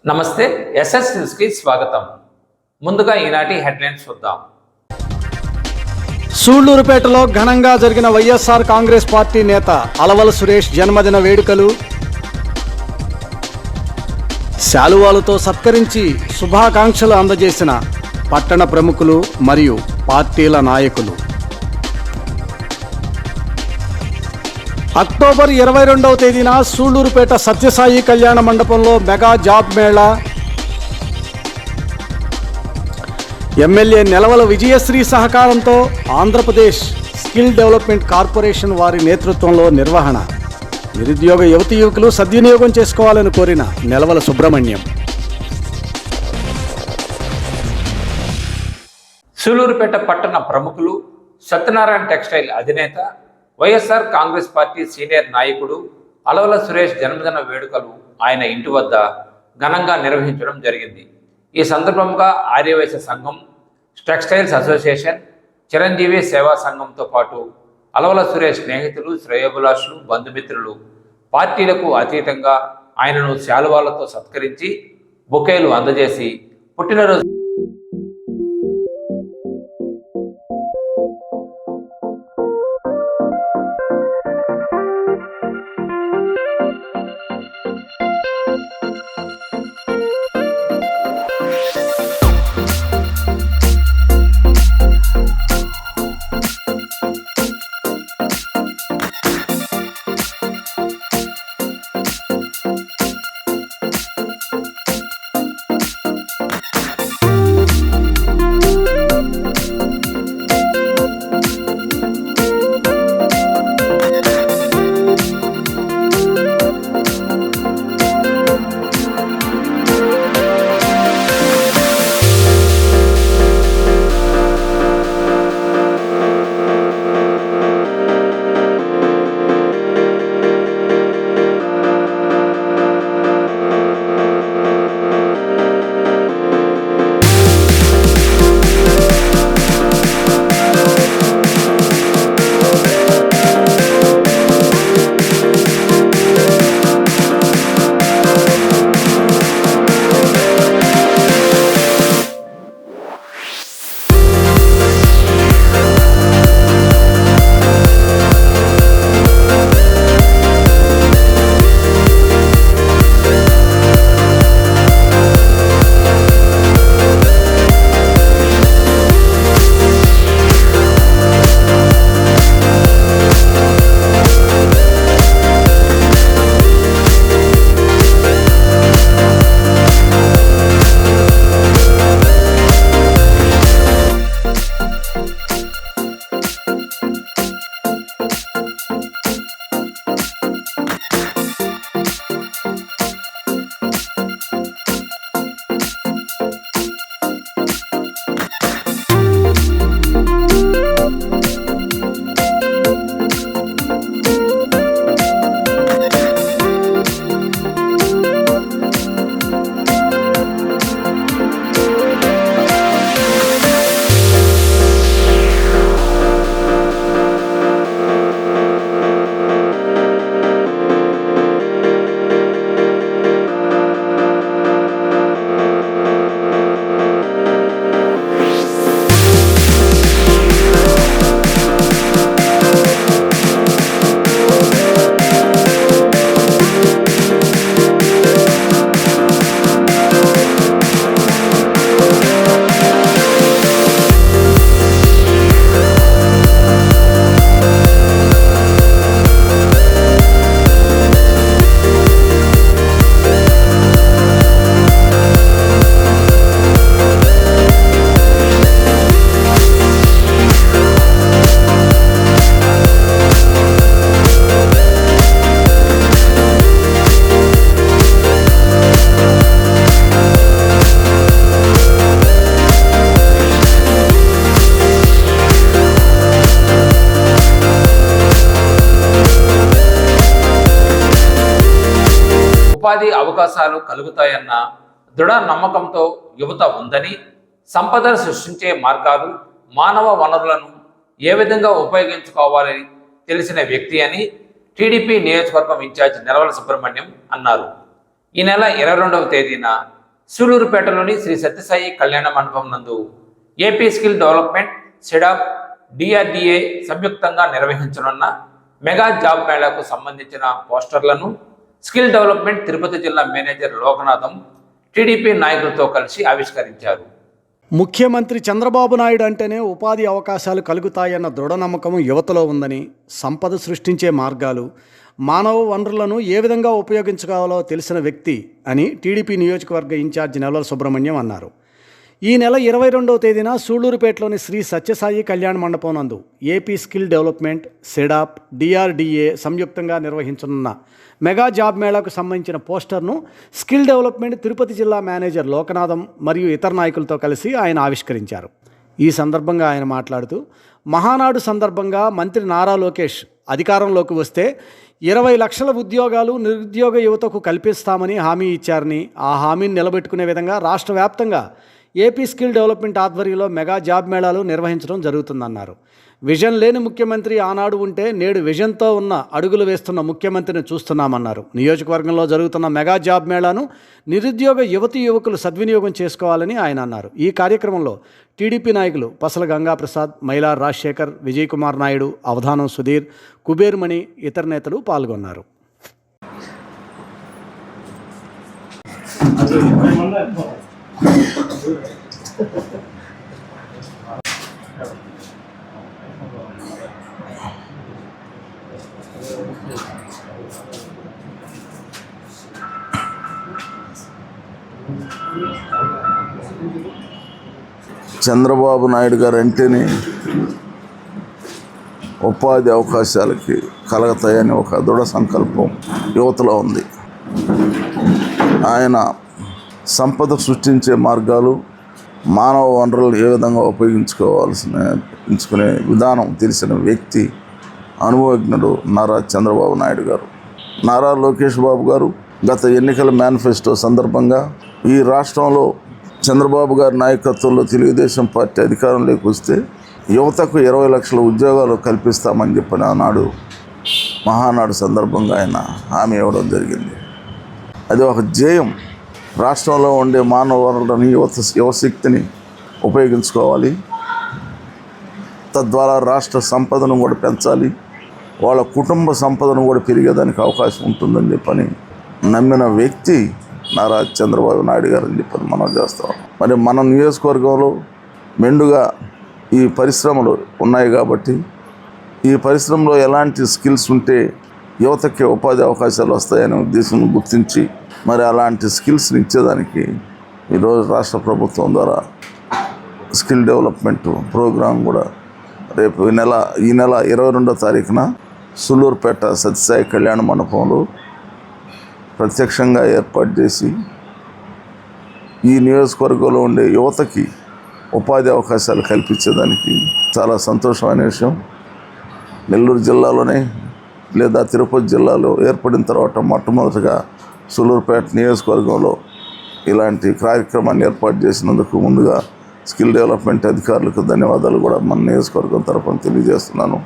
నమస్తే. ఎస్ఎస్ న్యూస్కి స్వాగతం. ముందుగా ఈనాటి హెడ్లైన్స్ చూద్దాం. సూళ్లూరుపేటలో ఘనంగా జరిగిన వైఎస్ఆర్ కాంగ్రెస్ పార్టీ నేత అలవల సురేష్ జన్మదిన వేడుకలు. శాలువాలతో సత్కరించి శుభాకాంక్షలు అందజేసిన పట్టణ ప్రముఖులు మరియు పార్టీల నాయకులు. అక్టోబర్ 22వ తేదీన సూళ్లూరుపేట సత్యసాయి కళ్యాణ మండపంలో mega job Mela. MLA Nelavala Vijayasri సహకారంతో ఆంధ్రప్రదేశ్ స్కిల్ డెవలప్మెంట్ కార్పొరేషన్ వారి నేతృత్వంలో నిర్వహణ. నిరుద్యోగ యువతీ యువకులు సద్వినియోగం చేసుకోవాలని కోరిన నెలవల సుబ్రహ్మణ్యం. సూళ్లూరుపేట పట్టణ ప్రముఖులు, సత్యనారాయణ టెక్స్టైల్ అధినేత, వైఎస్ఆర్ కాంగ్రెస్ పార్టీ సీనియర్ నాయకుడు అలవల సురేష్ జన్మదిన వేడుకలు ఆయన ఇంటి వద్ద ఘనంగా నిర్వహించడం జరిగింది. ఈ సందర్భంగా ఆర్యవైశ్య సంఘం, టెక్స్టైల్స్ అసోసియేషన్, చిరంజీవి సేవా సంఘంతో పాటు అలవల సురేష్ స్నేహితులు, శ్రేయోభిలాషులు, బంధుమిత్రులు పార్టీలకు అతీతంగా ఆయనను శాలువాలతో సత్కరించి బొకేలు అందజేసి పుట్టినరోజు ఉపాధి అవకాశాలు కలుగుతాయన్న దృఢ నమ్మకంతో యువత ఉందని, సంపదను సృష్టించే మార్గాలు, మానవ వనరులను ఏ విధంగా ఉపయోగించుకోవాలని తెలిసిన వ్యక్తి అని టీడీపీ నియోజకవర్గం ఇన్ఛార్జ్ నెలవల సుబ్రహ్మణ్యం అన్నారు. ఈ నెల 22వ తేదీన సూలూరుపేటలోని శ్రీ సత్యసాయి కళ్యాణ మండపం నందు ఏపీ స్కిల్ డెవలప్మెంట్, సెడాప్, డిఆర్డిఏ సంయుక్తంగా నిర్వహించనున్న మెగా జాబ్ మేళాకు సంబంధించిన పోస్టర్లను స్కిల్ డెవలప్మెంట్ తిరుపతి జిల్లా మేనేజర్ లోకనాథం టీడీపీ నాయకులతో కలిసి ఆవిష్కరించారు. ముఖ్యమంత్రి చంద్రబాబు నాయుడు అంటేనే ఉపాధి అవకాశాలు కలుగుతాయన్న దృఢ నమ్మకం యువతలో ఉందని, సంపద సృష్టించే మార్గాలు, మానవ వనరులను ఏ విధంగా ఉపయోగించుకోవాలో తెలిసిన వ్యక్తి అని టీడీపీ నియోజకవర్గ ఇన్ఛార్జి నెలవల సుబ్రహ్మణ్యం అన్నారు. ఈ నెల 22వ తేదీన సూళ్లూరుపేటలోని శ్రీ సత్యసాయి కళ్యాణ మండపం నందు ఏపీ స్కిల్ డెవలప్మెంట్, సెడాప్, డిఆర్డిఏ సంయుక్తంగా నిర్వహించనున్న మెగా జాబ్ మేళాకు సంబంధించిన పోస్టర్ను స్కిల్ డెవలప్మెంట్ తిరుపతి జిల్లా మేనేజర్ లోకనాథం మరియు ఇతర నాయకులతో కలిసి ఆయన ఆవిష్కరించారు. ఈ సందర్భంగా ఆయన మాట్లాడుతూ, మహానాడు సందర్భంగా మంత్రి నారా లోకేష్ అధికారంలోకి వస్తే 20 లక్షల ఉద్యోగాలు నిరుద్యోగ యువతకు కల్పిస్తామని హామీ ఇచ్చారని, ఆ హామీని నిలబెట్టుకునే విధంగా రాష్ట్ర వ్యాప్తంగా ఏపీ స్కిల్ డెవలప్మెంట్ ఆధ్వర్యంలో మెగా జాబ్ మేళాలు నిర్వహించడం జరుగుతుందన్నారు. విజన్ లేని ముఖ్యమంత్రి ఆనాడు ఉంటే నేడు విజన్తో ఉన్న అడుగులు వేస్తున్న ముఖ్యమంత్రిని చూస్తున్నామన్నారు. నియోజకవర్గంలో జరుగుతున్న మెగా జాబ్ మేళాను నిరుద్యోగ యువకులు సద్వినియోగం చేసుకోవాలని ఆయన అన్నారు. ఈ కార్యక్రమంలో టీడీపీ నాయకులు పసల గంగాప్రసాద్, మైలార్ రాజశేఖర్, విజయ్ కుమార్ నాయుడు, అవధానం సుధీర్, కుబేర్మణి, ఇతర నేతలు పాల్గొన్నారు. చంద్రబాబు నాయుడు గారు అంటేనే ఉపాధి అవకాశాలకి కలగతాయని ఒక దృఢ సంకల్పం యువతలో ఉంది. ఆయన సంపద సృష్టించే మార్గాలు, మానవ వనరులు ఏ విధంగా ఉపయోగించుకునే విధానం తెలిసిన వ్యక్తి, అనుభవజ్ఞుడు నారా చంద్రబాబు నాయుడు గారు. నారా లోకేష్ బాబు గారు గత ఎన్నికల మేనిఫెస్టో సందర్భంగా ఈ రాష్ట్రంలో చంద్రబాబు గారి నాయకత్వంలో తెలుగుదేశం పార్టీ అధికారంలోకి వస్తే యువతకు 20 లక్షల ఉద్యోగాలు కల్పిస్తామని చెప్పిన ఆనాడు మహానాడు సందర్భంగా ఆయన హామీ ఇవ్వడం జరిగింది. అది ఒక ధ్యేయం. రాష్ట్రంలో ఉండే మానవ వనరులను యువశక్తిని ఉపయోగించుకోవాలి, తద్వారా రాష్ట్ర సంపదను కూడా పెంచాలి, వాళ్ళ కుటుంబ సంపదను కూడా పెరిగేదానికి అవకాశం ఉంటుందని చెప్పని నమ్మిన వ్యక్తి నారా చంద్రబాబు నాయుడు గారు అని చెప్పని మనం చేస్తాం. మరి మన నియోజకవర్గంలో మెండుగా ఈ పరిశ్రమలు ఉన్నాయి కాబట్టి ఈ పరిశ్రమలో ఎలాంటి స్కిల్స్ ఉంటే యువతకి ఉపాధి అవకాశాలు వస్తాయనే ఉద్దేశం గుర్తించి మరి అలాంటి స్కిల్స్ని ఇచ్చేదానికి ఈరోజు రాష్ట్ర ప్రభుత్వం ద్వారా స్కిల్ డెవలప్మెంట్ ప్రోగ్రాం కూడా రేపు ఈ నెల 22వ తారీఖున సూళ్లూరుపేట సత్యసాయి కళ్యాణ మండపంలో ప్రత్యక్షంగా ఏర్పాటు చేసి ఈ నియోజకవర్గంలో ఉండే యువతకి ఉపాధి అవకాశాలు కల్పించేదానికి చాలా సంతోషమైన విషయం. నెల్లూరు జిల్లాలోనే లేదా తిరుపతి జిల్లాలో ఏర్పడిన తర్వాత మొట్టమొదటిగా సూళ్లూరుపేట నియోజకవర్గంలో ఇలాంటి కార్యక్రమాన్ని ఏర్పాటు చేసినందుకు ముందుగా స్కిల్ డెవలప్మెంట్ అధికారులకు ధన్యవాదాలు కూడా మన నియోజకవర్గం తరఫున తెలియజేస్తున్నాను.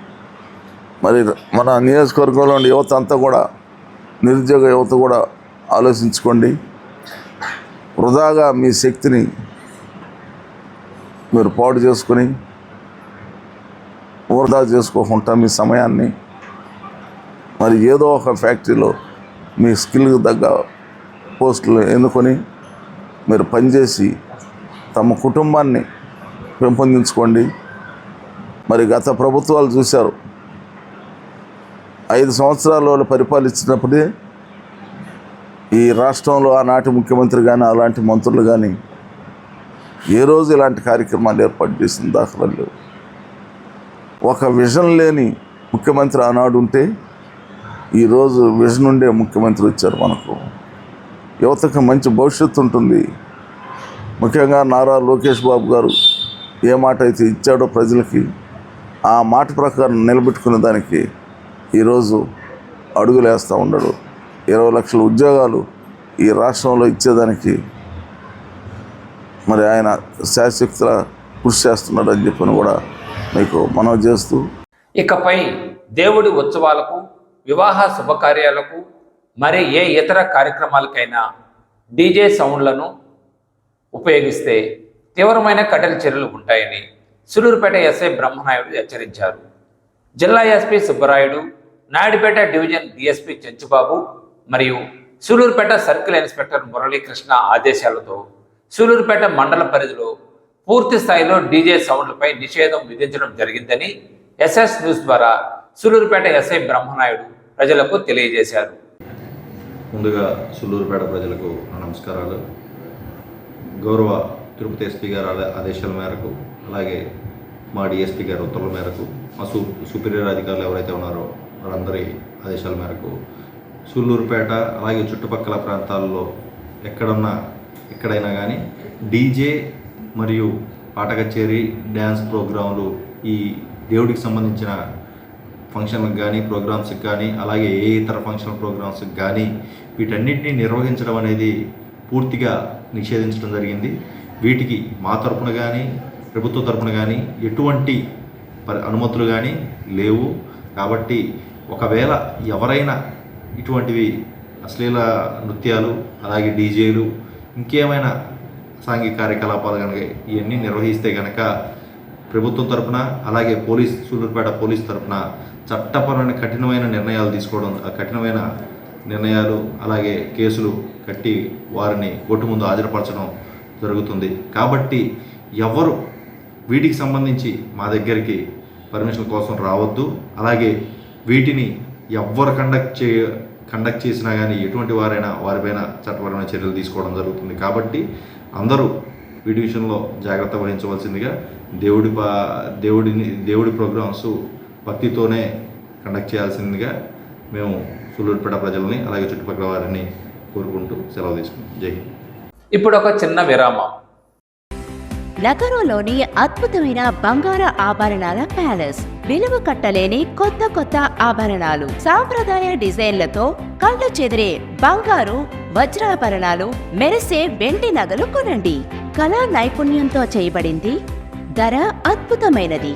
మరి మన నియోజకవర్గంలో ఉండే యువత అంతా కూడా, నిరుద్యోగ యువత కూడా ఆలోచించుకోండి. వృధాగా మీ శక్తిని మీరు పాడు చేసుకొని వృధా చేసుకోకుండా మీ సమయాన్ని మరి ఏదో ఒక ఫ్యాక్టరీలో మీ స్కిల్కి తగ్గ పోస్టులు ఎన్నుకొని మీరు పనిచేసి తమ కుటుంబాన్ని పెంపొందించుకోండి. మరి గత ప్రభుత్వాలు చూశారు, 5 సంవత్సరాల వాళ్ళు పరిపాలించినప్పుడే ఈ రాష్ట్రంలో ఆనాటి ముఖ్యమంత్రి కానీ అలాంటి మంత్రులు కానీ ఏ రోజు ఇలాంటి కార్యక్రమాలు ఏర్పాటు చేసిన దాఖలాలు లేవు. ఒక విజన్ లేని ముఖ్యమంత్రి ఆనాడు ఉంటే ఈరోజు విజన్ ఉండే ముఖ్యమంత్రి వచ్చారు. మనకు యువతకు మంచి భవిష్యత్తు ఉంటుంది. ముఖ్యంగా నారా లోకేష్ బాబు గారు ఏ మాట అయితే ఇచ్చాడో ప్రజలకి, ఆ మాట ప్రకారం నిలబెట్టుకునే దానికి ఈరోజు అడుగులు వేస్తూ ఉన్నాడు. 20 లక్షల ఉద్యోగాలు ఈ రాష్ట్రంలో ఇచ్చేదానికి మరి ఆయన శాశక్తుల కృషి చేస్తున్నాడు అని చెప్పని కూడా మీకు మనవి చేస్తూ, ఇకపై దేవుడి ఉత్సవాలకు, వివాహ శుభకార్యాలకు, మరి ఏ ఇతర కార్యక్రమాలకైనా డీజే సౌండ్లను ఉపయోగిస్తే తీవ్రమైన కఠిన చర్యలు ఉంటాయని సూలూరుపేట ఎస్ఐ బ్రహ్మనాయుడు హెచ్చరించారు. జిల్లా SP Subbarayudu, Naidupeta division DSP Chenchubabu మరియు సూలూరుపేట సర్కిల్ ఇన్స్పెక్టర్ మురళీకృష్ణ ఆదేశాలతో సూలూరుపేట మండల పరిధిలో పూర్తి స్థాయిలో డీజే సౌండ్లపై నిషేధం విధించడం జరిగిందని ఎస్ఎస్ న్యూస్ ద్వారా సూలూరుపేట ఎస్ఐ బ్రహ్మనాయుడు ప్రజలకు తెలియజేశారు. ముందుగా సూలూరుపేట ప్రజలకు నమస్కారాలు. గౌరవ తిరుపతి ఎస్పీ గారి ఆదేశాల మేరకు, అలాగే మా డిఎస్పీ గారి ఉత్తర్వుల మేరకు, మా సుపీరియర్ అధికారులు ఎవరైతే ఉన్నారో వాళ్ళందరి ఆదేశాల మేరకు సూలూరుపేట అలాగే చుట్టుపక్కల ప్రాంతాల్లో ఎక్కడైనా కానీ డీజే మరియు పాట కచేరీ, డ్యాన్స్ ప్రోగ్రాంలు, ఈ దేవుడికి సంబంధించిన ఫంక్షన్లకు కానీ, ప్రోగ్రామ్స్కి కానీ, అలాగే ఏ ఇతర ఫంక్షన్ ప్రోగ్రామ్స్కి కానీ వీటన్నిటిని నిర్వహించడం అనేది పూర్తిగా నిషేధించడం జరిగింది. వీటికి మా తరపున కానీ, ప్రభుత్వ తరపున కానీ ఎటువంటి అనుమతులు కానీ లేవు. కాబట్టి ఒకవేళ ఎవరైనా ఇటువంటివి అశ్లీల నృత్యాలు, అలాగే డీజేలు, ఇంకేమైనా సాంఘిక కార్యకలాపాలు కనుక ఇవన్నీ నిర్వహిస్తే కనుక ప్రభుత్వం తరపున, అలాగే సూలూరుపేట పోలీస్ తరపున చట్టపరమైన కఠినమైన నిర్ణయాలు తీసుకోవడం, కఠినమైన నిర్ణయాలు అలాగే కేసులు కట్టి వారిని కోర్టు ముందు హాజరుపరచడం జరుగుతుంది. కాబట్టి ఎవరు వీటికి సంబంధించి మా దగ్గరికి పర్మిషన్ కోసం రావద్దు. అలాగే వీటిని ఎవ్వరు కండక్ట్ చేసినా కానీ ఎటువంటి వారైనా వారిపైన చట్టపరమైన చర్యలు తీసుకోవడం జరుగుతుంది. కాబట్టి అందరూ వీటి విషయంలో జాగ్రత్త వహించవలసిందిగా, దేవుడి ప్రోగ్రామ్స్ భక్తితోనే కండక్ట్ చేయాల్సిందిగా మేము సూలూరుపేట ప్రజలని అలాగే చుట్టుపక్కల వారిని కోరుకుంటూ సెలవు తీసుకున్నాం. జై హింద్. ఇప్పుడు ఒక చిన్న విరామం. నగరంలోని అద్భుతమైన బంగారు ఆభరణాల ప్యాలెస్, విలువ కట్టలేని కొత్త ఆభరణాలు, సాంప్రదాయ డిజైన్లతో కళ్ళు చెదిరే బంగారు వజ్రాభరణాలు, మెరిసే వెండి నగలు కొనండి. కళా నైపుణ్యంతో చేయబడింది, ధర అద్భుతమైనది.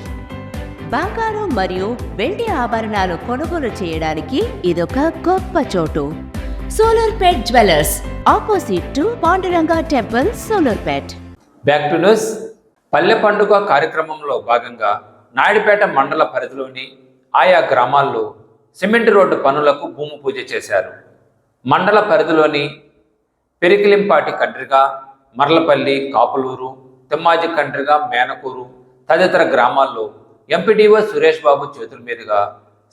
బంగారు మరియు వెండి ఆభరణాలు కొనుగోలు చేయడానికి ఇదొక గొప్ప చోటు. Sullurupet jewellers, opposite to Panduranga temple, Sullurupet. Back to news. పల్లె పండుగ కార్యక్రమంలో భాగంగా నాయుడుపేట మండల పరిధిలోని ఆయా గ్రామాల్లో సిమెంట్ రోడ్డు పనులకు భూమి పూజ చేశారు. మండల పరిధిలోని పెరికిలింపాటి కండ్రిగ, మర్లపల్లి, కాపులూరు, తిమ్మాజి కండ్రిగ, మేనకూరు తదితర గ్రామాల్లో ఎంపీడీఓ సురేష్ బాబు చేతుల మీదుగా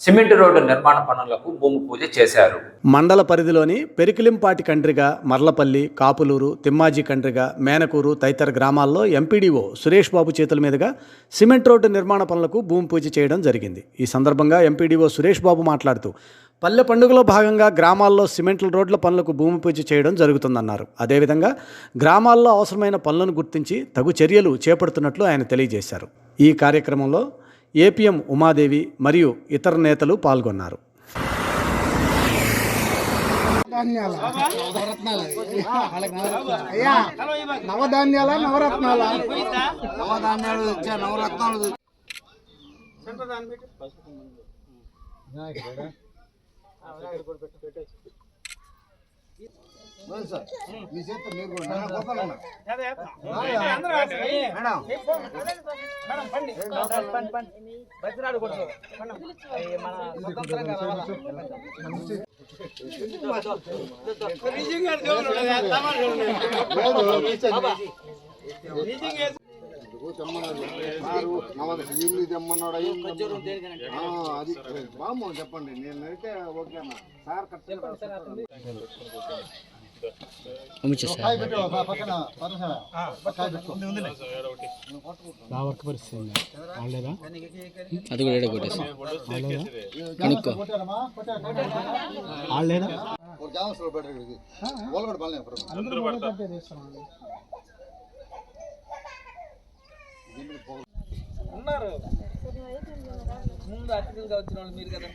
సిమెంట్ రోడ్డు నిర్మాణ పనులకు భూమి పూజ చేశారు. మండల పరిధిలోని పెరికిలింపాటి కండ్రిగ, మర్లపల్లి, కాపులూరు, తిమ్మాజీ కండ్రిగ, మేనకూరు తదితర గ్రామాల్లో ఎంపీడీఓ సురేష్ బాబు చేతుల మీదుగా సిమెంట్ రోడ్డు నిర్మాణ పనులకు భూమి పూజ చేయడం జరిగింది. ఈ సందర్భంగా ఎంపీడీఓ సురేష్ బాబు మాట్లాడుతూ పల్లె పండుగలో భాగంగా గ్రామాల్లో సిమెంట్ రోడ్ల పనులకు భూమి పూజ చేయడం జరుగుతుందన్నారు. అదేవిధంగా గ్రామాల్లో అవసరమైన పనులను గుర్తించి తగు చర్యలు చేపడుతున్నట్లు ఆయన తెలియజేశారు. ఈ కార్యక్రమంలో ఏపీఎం ఉమాదేవి మరియు ఇతర నేతలు పాల్గొన్నారు. నవధాన్యాల నవరత్నాల ఇల్లు తెమ్మన్నాడు. అది బామ్మ చెప్పండి, నేను అయితే ఓకే అన్న సార్ అది కూడా కొట్టేసి ఉన్నారు ముందు అతిథులుగా వచ్చిన వాళ్ళు మీరు కదా.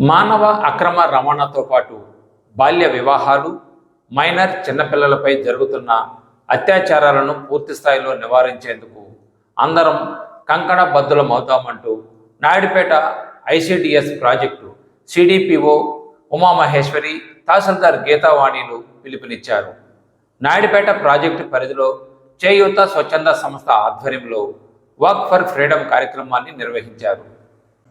మానవ అక్రమ రవాణాతో పాటు బాల్య వివాహాలు, మైనర్ చిన్నపిల్లలపై జరుగుతున్న అత్యాచారాలను పూర్తి స్థాయిలో నివారించేందుకు అందరం కంకణబద్ధులమవుతామంటూ Naidupeta ICDS project CDPO Umamaheswari, తహసీల్దార్ గీతావాణిలు పిలుపునిచ్చారు. నాయుడుపేట ప్రాజెక్టు పరిధిలో చేయూత స్వచ్ఛంద సంస్థ ఆధ్వర్యంలో వాక్ ఫర్ ఫ్రీడమ్ కార్యక్రమాన్ని నిర్వహించారు.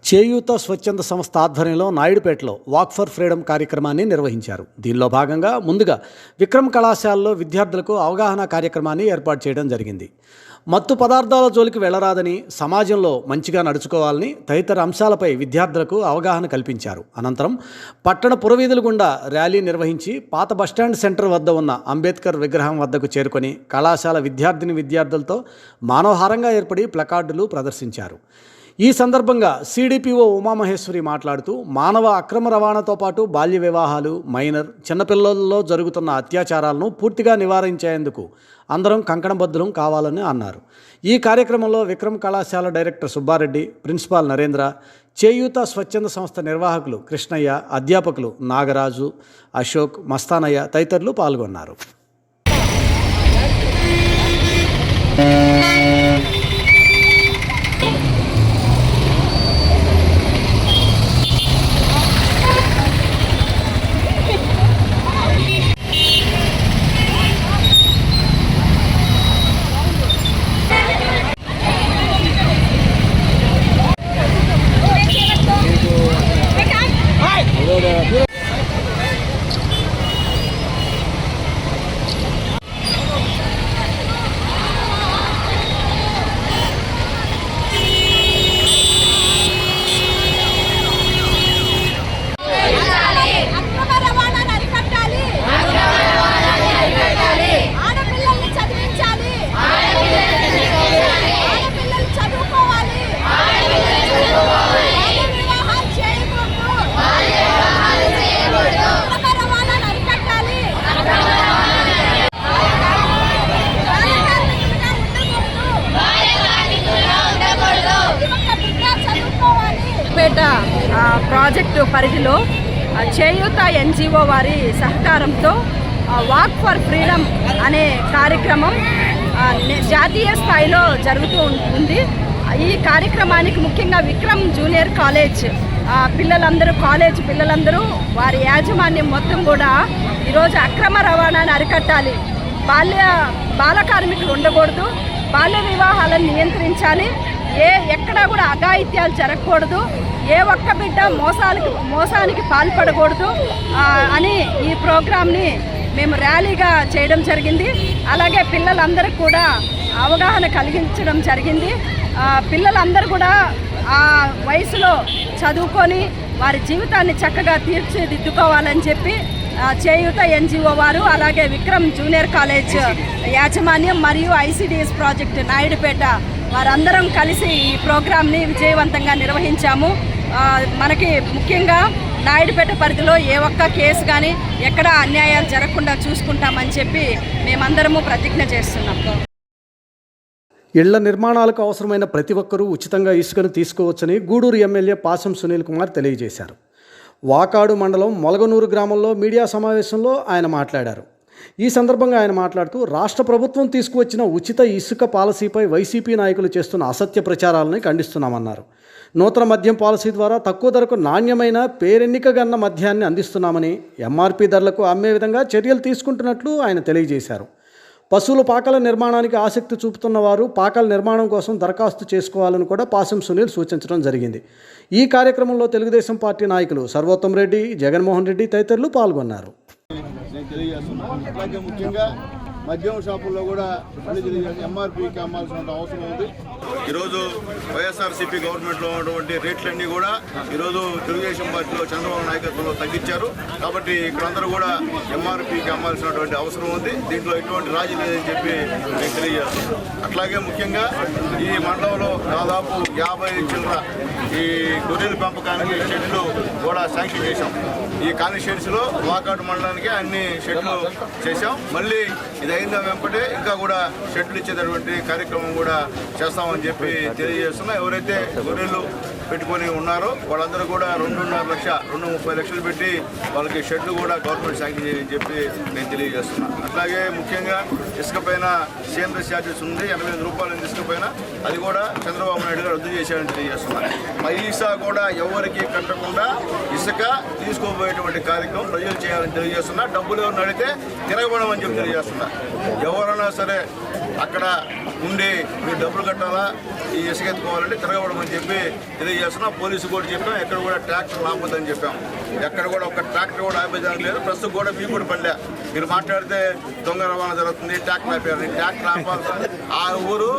చేయూత స్వచ్ఛంద సంస్థ ఆధ్వర్యంలో నాయుడుపేటలో వాక్ ఫర్ ఫ్రీడమ్ కార్యక్రమాన్ని నిర్వహించారు. దీనిలో భాగంగా ముందుగా విక్రమ్ కళాశాలలో విద్యార్థులకు అవగాహన కార్యక్రమాన్ని ఏర్పాటు చేయడం జరిగింది. మత్తు పదార్థాల జోలికి వెళ్లరాదని, సమాజంలో మంచిగా నడుచుకోవాలని తదితర అంశాలపై విద్యార్థులకు అవగాహన కల్పించారు. అనంతరం పట్టణ పురవీధుల గుండా ర్యాలీ నిర్వహించి పాత బస్టాండ్ సెంటర్ వద్ద ఉన్న అంబేద్కర్ విగ్రహం వద్దకు చేరుకొని కళాశాల విద్యార్థులతో మానవహారంగా ఏర్పడి ప్లకార్డులు ప్రదర్శించారు. ఈ సందర్భంగా సిడిపిఓ ఉమామహేశ్వరి మాట్లాడుతూ మానవ అక్రమ రవాణాతో పాటు బాల్య వివాహాలు, మైనర్ చిన్నపిల్లల్లో జరుగుతున్న అత్యాచారాలను పూర్తిగా నివారించేందుకు అందరం కంకణబద్ధులం కావాలని అన్నారు. ఈ కార్యక్రమంలో విక్రమ్ కళాశాల డైరెక్టర్ సుబ్బారెడ్డి, ప్రిన్సిపాల్ నరేంద్ర, చేయూత స్వచ్ఛంద సంస్థ నిర్వాహకులు కృష్ణయ్య, అధ్యాపకులు నాగరాజు, అశోక్, మస్తానయ్య తదితరులు పాల్గొన్నారు. ప్రాజెక్టు పరిధిలో చేయూత ఎన్జిఓ వారి సహకారంతో వాక్ ఫర్ ఫ్రీడమ్ అనే కార్యక్రమం జాతీయ స్థాయిలో జరుగుతూ ఉంది. ఈ కార్యక్రమానికి ముఖ్యంగా విక్రమ్ జూనియర్ కాలేజ్ పిల్లలందరూ వారి యాజమాన్యం మొత్తం కూడా ఈరోజు అక్రమ రవాణాను అరికట్టాలి, బాల కార్మికులు ఉండకూడదు, బాల్య వివాహాలను నియంత్రించాలి, ఎక్కడా కూడా అఘాయిత్యాలు జరగకూడదు, ఏ ఒక్క బిడ్డ మోసానికి పాల్పడకూడదు అని ఈ ప్రోగ్రామ్ని మేము ర్యాలీగా చేయడం జరిగింది. అలాగే పిల్లలందరికీ కూడా అవగాహన కలిగించడం జరిగింది. పిల్లలందరూ కూడా ఆ వయసులో చదువుకొని వారి జీవితాన్ని చక్కగా తీర్చిదిద్దుకోవాలని చెప్పి చేయూత ఎన్జిఓ వారు, అలాగే విక్రమ్ జూనియర్ కాలేజ్ యాజమాన్యం మరియు ఐసిడిఎస్ ప్రాజెక్ట్ నాయుడుపేట వారందరం కలిసి ఈ ప్రోగ్రామ్ని విజయవంతంగా నిర్వహించాము. మనకి ముఖ్యంగా నాయుడుపేట పరిధిలో ఏ ఒక్క కేసు కానీ ఎక్కడ అన్యాయాలు జరగకుండా చూసుకుంటామని చెప్పి మేమందరము ప్రతిజ్ఞ చేస్తున్నాం. ఇళ్ల నిర్మాణాలకు అవసరమైన ప్రతి ఒక్కరూ ఉచితంగా ఇసుకను తీసుకోవచ్చని గూడూరు ఎమ్మెల్యే పాసం సునీల్ కుమార్ తెలియజేశారు. వాకాడు మండలం మొలగనూరు గ్రామంలో మీడియా సమావేశంలో ఆయన మాట్లాడారు. ఈ సందర్భంగా ఆయన మాట్లాడుతూ రాష్ట్ర ప్రభుత్వం తీసుకువచ్చిన ఉచిత ఇసుక పాలసీపై వైసీపీ నాయకులు చేస్తున్న అసత్య ప్రచారాలను ఖండిస్తున్నామన్నారు. నూతన మద్యం పాలసీ ద్వారా తక్కువ ధరకు నాణ్యమైన పేరెన్నికగన్న మద్యాన్ని అందిస్తున్నామని, ఎంఆర్పీ ధరలకు అమ్మే విధంగా చర్యలు తీసుకుంటున్నట్లు ఆయన తెలియజేశారు. పశువుల పాకల నిర్మాణానికి ఆసక్తి చూపుతున్న వారు పాకల నిర్మాణం కోసం దరఖాస్తు చేసుకోవాలని కూడా పాసం సునీల్ సూచించడం జరిగింది. ఈ కార్యక్రమంలో తెలుగుదేశం పార్టీ నాయకులు సర్వోత్తం రెడ్డి, జగన్మోహన్ రెడ్డి తదితరులు పాల్గొన్నారు. నేను తెలియజేస్తున్నాను. అలాగే ముఖ్యంగా మద్యం షాపుల్లో కూడా ఎంఆర్పీకి అమ్మాల్సిన అవసరం ఉంది. ఈరోజు వైఎస్ఆర్సీపీ గవర్నమెంట్లో ఉన్నటువంటి రేట్లన్నీ కూడా ఈరోజు తెలుగుదేశం పార్టీలో చంద్రబాబు నాయకత్వంలో తగ్గించారు. కాబట్టి ఇక్కడందరూ కూడా ఎంఆర్పీకి అమ్మాల్సినటువంటి అవసరం ఉంది. దీంట్లో ఎటువంటి రాజీ లేదని చెప్పి నేను తెలియజేస్తున్నాను. అట్లాగే ముఖ్యంగా ఈ మండలంలో దాదాపు 50 చిల్లర ఈ గొర్రెల పెంపకానికి షెడ్లు కూడా శాంక్షన్ చేశాం. ఈ కాన్స్టిట్యున్సీలో వాకాడు మండలానికి అన్ని షెడ్లు చేశాం. మళ్ళీ ఇది అయిన వెంపటే ఇంకా కూడా షెడ్లు ఇచ్చేటటువంటి కార్యక్రమం కూడా చేస్తామని చెప్పి తెలియజేస్తున్నా. ఎవరైతే గొర్రెలు పెట్టుకొని ఉన్నారో వాళ్ళందరూ కూడా 2.5 లక్షలు పెట్టి వాళ్ళకి షెడ్లు కూడా గవర్నమెంట్ శాంక్షన్ చేయని చెప్పి నేను తెలియజేస్తున్నా. అట్లాగే ముఖ్యంగా ఇసుక పైన కేంద్ర ఛార్జెస్ ఉంది, 85 రూపాయలు ఇసుక పైన, అది కూడా చంద్రబాబు నాయుడు గారు రద్దు చేశారని తెలియజేస్తున్నా. పైసా కూడా ఎవరికి కట్టకుండా ఇసుక తీసుకోబోయేటువంటి కార్యక్రమం ప్రజలు చేయాలని తెలియజేస్తున్నా. డబ్బులు ఎవరిని అడిగితే తిరగబడమని చెప్పి తెలియజేస్తున్నా. ఎవరైనా సరే అక్కడ ఉండి మీరు డబ్బులు కట్టాలా, ఈ ఇసుక ఎత్తుకోవాలంటే తిరగబడమని చెప్పి తెలియజేస్తున్నా. పోలీసు కూడా చెప్పాం, ఎక్కడ కూడా ట్రాక్టర్ ఆపొద్దని చెప్పాం. ఎక్కడ కూడా ఒక ట్రాక్టర్ కూడా ఆపేదానికి లేదు. ప్రస్తుతం కూడా మీ కూడా పడలే. మీరు మాట్లాడితే దొంగ రవాణా జరుగుతుంది, ట్రాక్టర్ ఆపారు. ట్రాక్టర్ ఆపాల్సింది ఆ ఊరు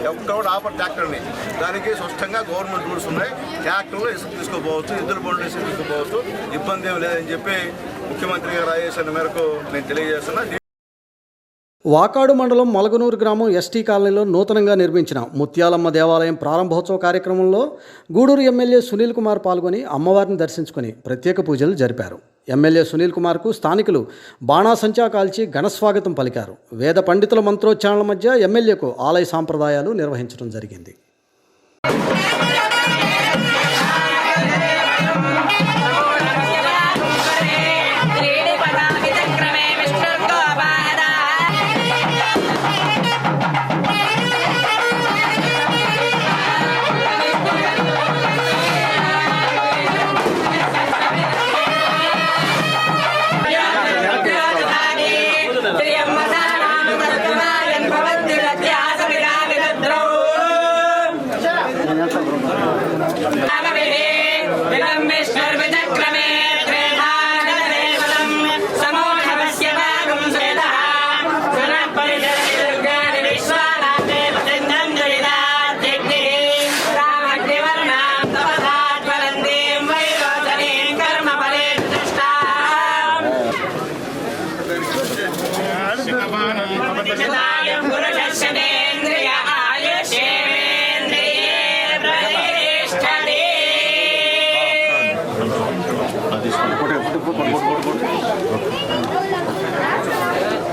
ఎక్కడ కూడా ఆపరు ట్రాక్టర్ని. దానికి స్పష్టంగా గవర్నమెంట్ రూల్స్ ఉన్నాయి. ట్రాక్టర్లో ఇసుక తీసుకోపోవచ్చు, ఇద్దరు బండ్లు ఇసుక తీసుకోపోవచ్చు, ఇబ్బంది ఏమి లేదని చెప్పి ముఖ్యమంత్రి గారు ఆదేశాల మేరకు నేను తెలియజేస్తున్నా. వాకాడు మండలం మలగనూరు గ్రామం ఎస్టీ కాలనీలో నూతనంగా నిర్మించిన ముత్యాలమ్మ దేవాలయం ప్రారంభోత్సవ కార్యక్రమంలో గూడూరు ఎమ్మెల్యే సునీల్ కుమార్ పాల్గొని అమ్మవారిని దర్శించుకుని ప్రత్యేక పూజలు జరిపారు. ఎమ్మెల్యే సునీల్ కుమార్కు స్థానికులు బాణాసంచా కాల్చి ఘనస్వాగతం పలికారు. వేద పండితుల మంత్రోచ్చారణల మధ్య ఎమ్మెల్యేకు ఆలయ సాంప్రదాయాలు నిర్వహించడం జరిగింది.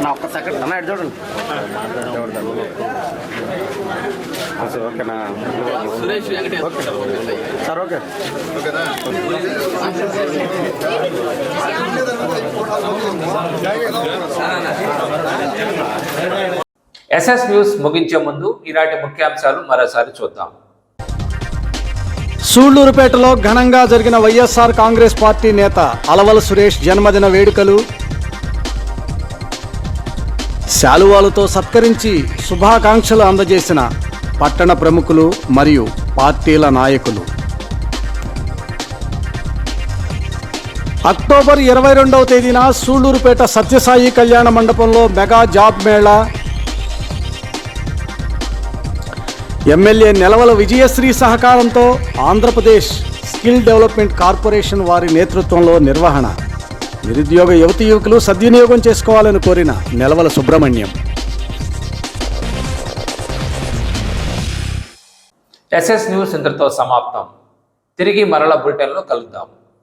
నా ఒక్క సెకండ్ అన్న ఎటు చూడండి ఓకేనా సార్ ఓకే ఓకేనా ఎస్ఎస్ న్యూస్ ముగించే ముందు ఈనాటి ముఖ్యాంశాలు మరోసారి చూద్దాం. సూళ్లూరుపేటలో ఘనంగా జరిగిన వైఎస్ఆర్ కాంగ్రెస్ పార్టీ నేత అలవల సురేష్ జన్మదిన వేడుకలు. శాలువాలతో సత్కరించి శుభాకాంక్షలు అందజేసిన పట్టణ ప్రముఖులు మరియు పార్టీల నాయకులు. అక్టోబర్ 22వ తేదీన సూళ్లూరుపేట సత్యసాయి కళ్యాణ మండపంలో mega job Mela. MLA Nelavala Vijayasri సహకారంతో ఆంధ్రప్రదేశ్ స్కిల్ డెవలప్మెంట్ కార్పొరేషన్ వారి నేతృత్వంలో నిర్వహణ. నిరుద్యోగ యువతీ యువకులు సద్వినియోగం చేసుకోవాలని కోరిన నెలవల సుబ్రహ్మణ్యం. ఎస్ఎస్ న్యూస్ ఇంతటితో సమాప్తం. తిరిగి మరల బులెటిన్లో కలుద్దాం.